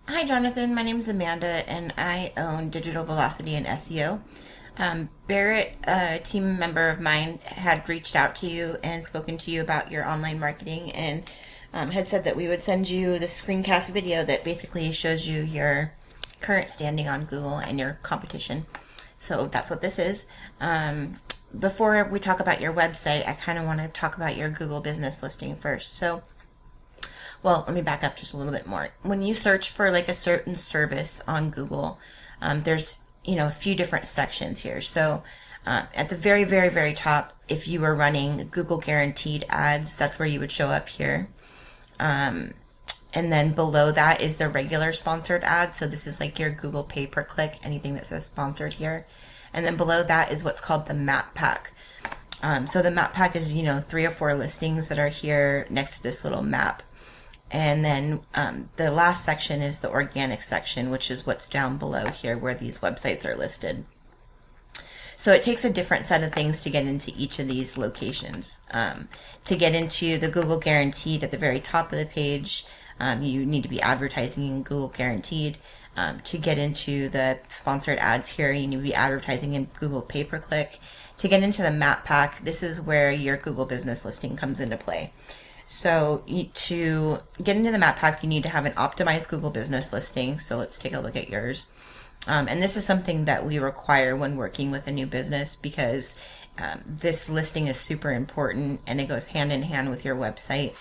Hi, Jonathan. My name is Amanda, and I own Digital Velocity and SEO. Barrett, a team member of mine, had reached out to you and spoken to you about your online marketing and had said that we would send you the screencast video that basically shows you your current standing on Google and your competition. So that's what this is. Before we talk about your website, I kind of want to talk about your Google business listing first. Well, let me back up just a little bit more. When you search for like a certain service on Google, there's a few different sections here. So at the very, very, very top, if you were running Google guaranteed ads, that's where you would show up here. And then below that is the regular sponsored ad. So this is like your Google pay per click, anything that says sponsored here. And then below that is what's called the map pack. So the map pack is, 3 or 4 listings that are here next to this little map. And then the last section is the organic section, which is what's down below here where these websites are listed. So it takes a different set of things to get into each of these locations. To get into the Google Guaranteed at the very top of the page, you need to be advertising in Google Guaranteed. To get into the sponsored ads here, you need to be advertising in Google pay-per-click. To get into the map pack, this is where your Google business listing comes into play. So to get into the map pack, you need to have an optimized Google business listing. So let's take a look at yours. And this is something that we require when working with a new business because this listing is super important and it goes hand in hand with your website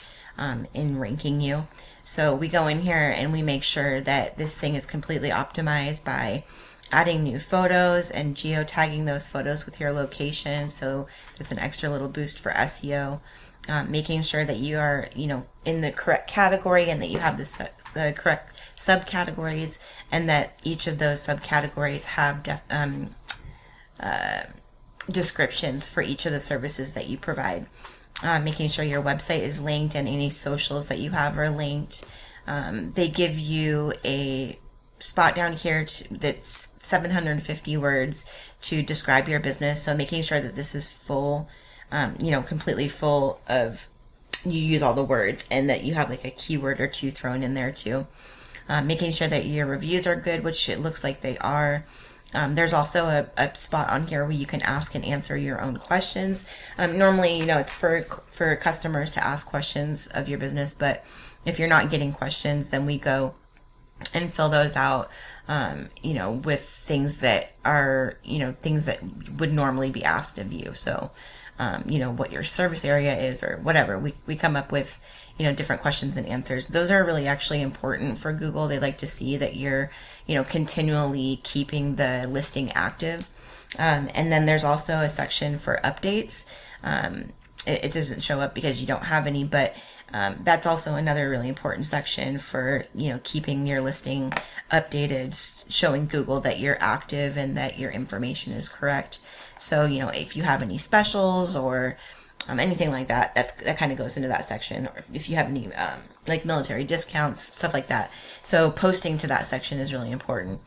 in ranking you. So we go in here and we make sure that this thing is completely optimized by adding new photos and geotagging those photos with your location. So it's an extra little boost for SEO. Making sure that you are, in the correct category and that you have the correct subcategories and that each of those subcategories have descriptions for each of the services that you provide. Making sure your website is linked and any socials that you have are linked. They give you a spot down here that's 750 words to describe your business. So making sure that this is full, completely full of, you use all the words and that you have like a keyword or two thrown in there too. Making sure that your reviews are good, which it looks like they are. There's also a spot on here where you can ask and answer your own questions. Normally, it's for customers to ask questions of your business, but if you're not getting questions, then we go and fill those out, with things that are, things that would normally be asked of you. So, what your service area is or whatever. We come up with, different questions and answers. Those are really actually important for Google. They like to see that you're, continually keeping the listing active. And then there's also a section for updates. It doesn't show up because you don't have any, but that's also another really important section for, keeping your listing updated, showing Google that you're active and that your information is correct. So, if you have any specials or anything like that, that kind of goes into that section. Or if you have any like military discounts, stuff like that. So posting to that section is really important.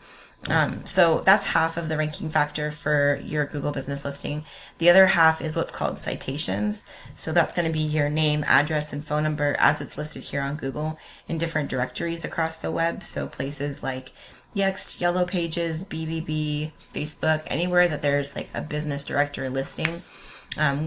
So that's half of the ranking factor for your Google business listing. The other half is what's called citations. So that's going to be your name, address, and phone number as it's listed here on Google in different directories across the web. So places like Yext, Yellow Pages, BBB, Facebook, anywhere that there's like a business directory listing.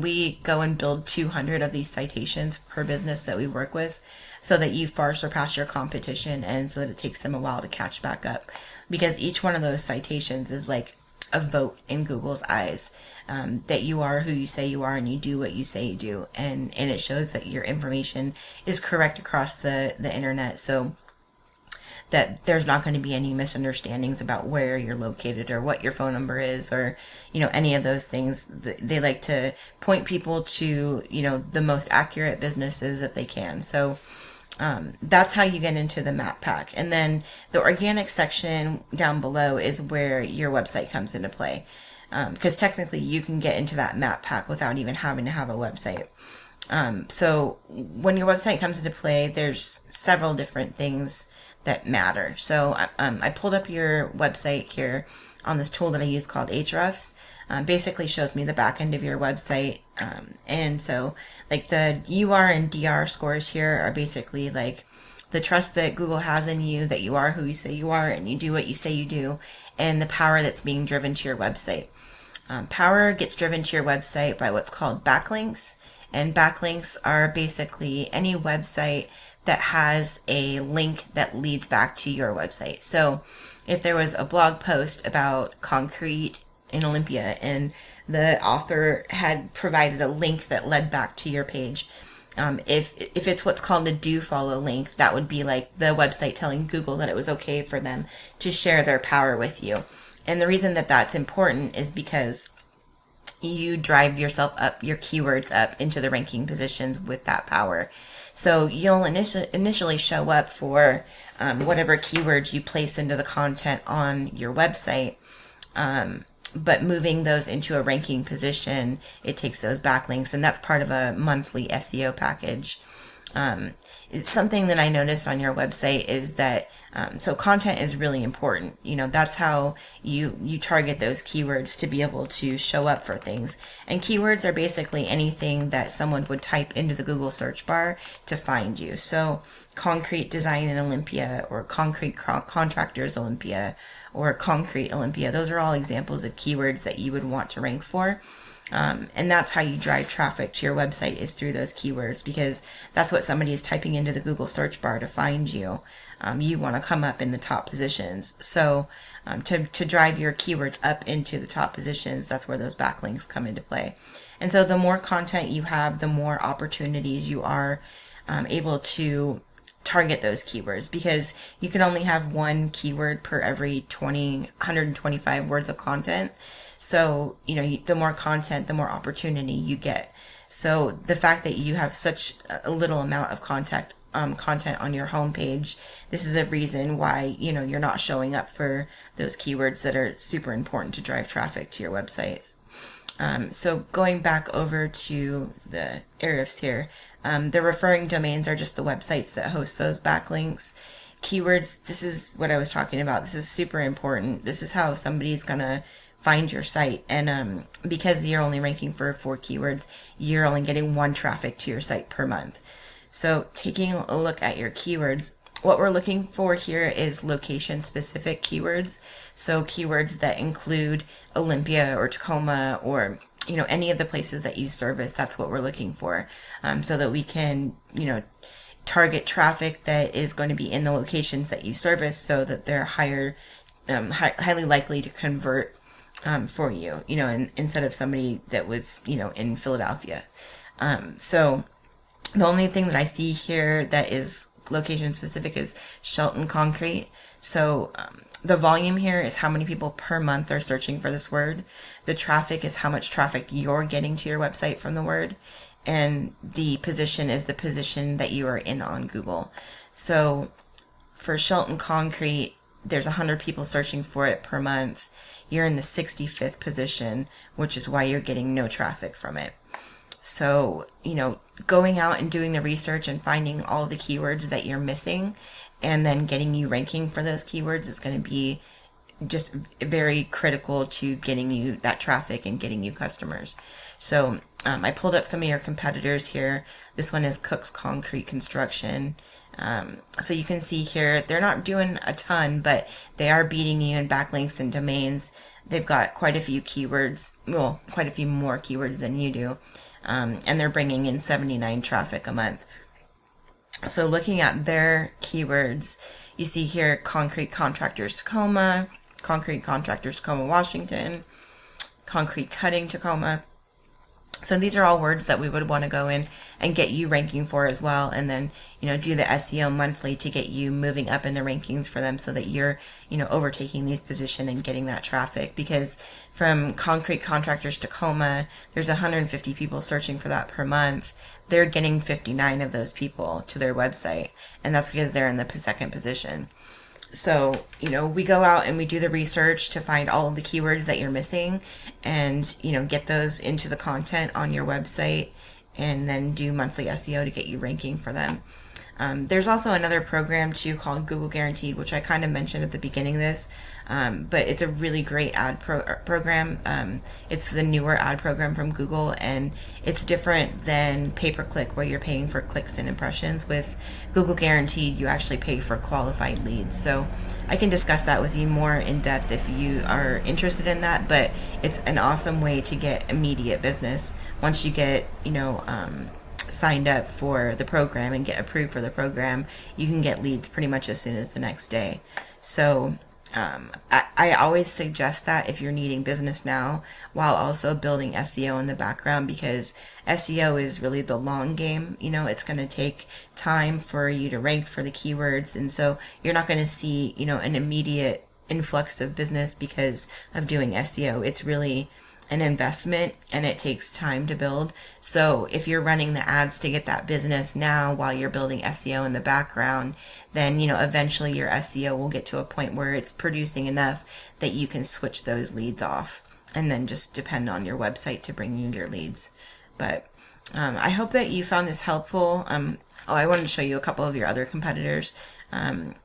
We go and build 200 of these citations per business that we work with so that you far surpass your competition and so that it takes them a while to catch back up. Because each one of those citations is like a vote in Google's eyes, that you are who you say you are and you do what you say you do. And it shows that your information is correct across the internet. So that there's not going to be any misunderstandings about where you're located or what your phone number is or, any of those things. They like to point people to, the most accurate businesses that they can. So that's how you get into the map pack. And then the organic section down below is where your website comes into play. Because technically you can get into that map pack without even having to have a website. So when your website comes into play, there's several different things that matter. So I pulled up your website here on this tool that I use called Ahrefs. Basically shows me the back end of your website. And so like the UR and DR scores here are basically like the trust that Google has in you, that you are who you say you are and you do what you say you do, and the power that's being driven to your website. Power gets driven to your website by what's called backlinks, and backlinks are basically any website that has a link that leads back to your website. So if there was a blog post about concrete in Olympia and the author had provided a link that led back to your page, if it's what's called a do follow link, that would be like the website telling Google that it was okay for them to share their power with you. And the reason that that's important is because you drive yourself up, your keywords up into the ranking positions with that power. So you'll initially show up for whatever keywords you place into the content on your website. But moving those into a ranking position, it takes those backlinks, and that's part of a monthly SEO package. It's something that I noticed on your website is that, so content is really important. You know, that's how you target those keywords to be able to show up for things. And keywords are basically anything that someone would type into the Google search bar to find you. So concrete design in Olympia, or concrete contractors Olympia, or concrete Olympia. Those are all examples of keywords that you would want to rank for. And that's how you drive traffic to your website, is through those keywords, because that's what somebody is typing into the Google search bar to find you. You want to come up in the top positions. So to drive your keywords up into the top positions, that's where those backlinks come into play. And so the more content you have, the more opportunities you are able to target those keywords, because you can only have one keyword per every 125 words of content. So, you know, the more content, the more opportunity you get. So the fact that you have such a little amount of content on your homepage, this is a reason why, you know, you're not showing up for those keywords that are super important to drive traffic to your websites. So going back over to the Ahrefs here, the referring domains are just the websites that host those backlinks. Keywords, this is what I was talking about. This is super important. This is how somebody's going to find your site. And because you're only ranking for 4 keywords, you're only getting 1 traffic to your site per month. So taking a look at your keywords, what we're looking for here is location-specific keywords. So keywords that include Olympia or Tacoma, or, you know, any of the places that you service. That's what we're looking for, so that we can, you know, target traffic that is going to be in the locations that you service, so that they're highly likely to convert for you, you know, instead of somebody that was, you know, in Philadelphia. So the only thing that I see here that is location specific is Shelton Concrete. So the volume here is how many people per month are searching for this word. The traffic is how much traffic you're getting to your website from the word. And the position is the position that you are in on Google. So for Shelton Concrete, there's 100 people searching for it per month. You're in the 65th position, which is why you're getting no traffic from it. So, you know, going out and doing the research and finding all the keywords that you're missing, and then getting you ranking for those keywords is going to be just very critical to getting you that traffic and getting you customers. So I pulled up some of your competitors here. This one is Cook's Concrete Construction. So you can see here, they're not doing a ton, but they are beating you in backlinks and domains. They've got quite a few keywords, well, quite a few more keywords than you do. And they're bringing in 79 traffic a month. So looking at their keywords, you see here Concrete Contractors Tacoma, Concrete Contractors Tacoma, Washington, Concrete Cutting Tacoma. So these are all words that we would want to go in and get you ranking for as well, and then, you know, do the SEO monthly to get you moving up in the rankings for them, so that you're, you know, overtaking these positions and getting that traffic. Because from Concrete Contractors Tacoma, there's 150 people searching for that per month. They're getting 59 of those people to their website, and that's because they're in the second position. So, you know, we go out and we do the research to find all of the keywords that you're missing, and, you know, get those into the content on your website, and then do monthly SEO to get you ranking for them. There's also another program too called Google Guaranteed, which I kind of mentioned at the beginning of this, but it's a really great ad program. It's the newer ad program from Google, and it's different than pay-per-click where you're paying for clicks and impressions. With Google Guaranteed, you actually pay for qualified leads. So I can discuss that with you more in depth if you are interested in that, but it's an awesome way to get immediate business once you get, signed up for the program and get approved for the program. You can get leads pretty much as soon as the next day. So I always suggest that if you're needing business now while also building SEO in the background, because SEO is really the long game. It's going to take time for you to rank for the keywords, and so you're not going to see an immediate influx of business because of doing SEO. It's really an investment, and it takes time to build. So if you're running the ads to get that business now while you're building SEO in the background, then eventually your SEO will get to a point where it's producing enough that you can switch those leads off and then just depend on your website to bring you your leads. But I hope that you found this helpful. I wanted to show you a couple of your other competitors. They're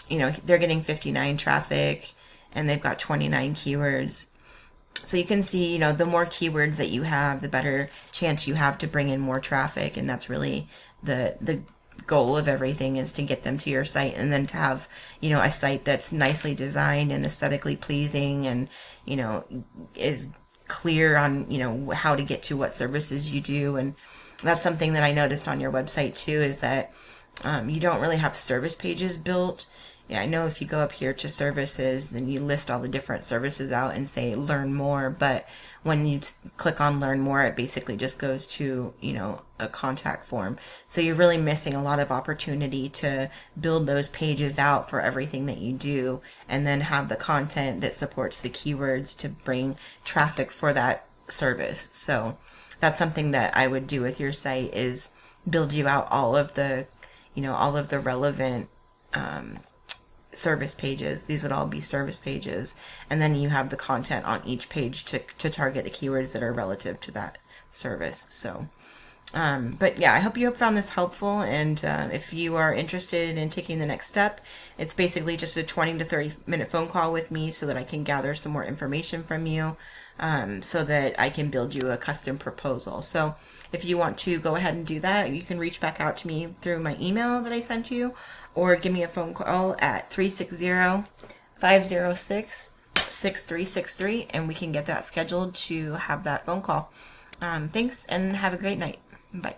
getting 59 traffic and they've got 29 keywords. So you can see, the more keywords that you have, the better chance you have to bring in more traffic. And that's really the goal of everything, is to get them to your site, and then to have, a site that's nicely designed and aesthetically pleasing, and, is clear on, how to get to what services you do. And that's something that I noticed on your website too, is that you don't really have service pages built. Yeah, I know if you go up here to services, then you list all the different services out and say learn more, but when you click on learn more, it basically just goes to, a contact form. So you're really missing a lot of opportunity to build those pages out for everything that you do, and then have the content that supports the keywords to bring traffic for that service. So that's something that I would do with your site, is build you out all of the relevant service pages. These would all be service pages, and then you have the content on each page to target the keywords that are relative to that service. So but yeah, I hope you found this helpful, and if you are interested in taking the next step, it's basically just a 20 to 30 minute phone call with me so that I can gather some more information from you, so that I can build you a custom proposal. So if you want to go ahead and do that, you can reach back out to me through my email that I sent you, or give me a phone call at 360-506-6363, and we can get that scheduled to have that phone call. Thanks, and have a great night. Bye.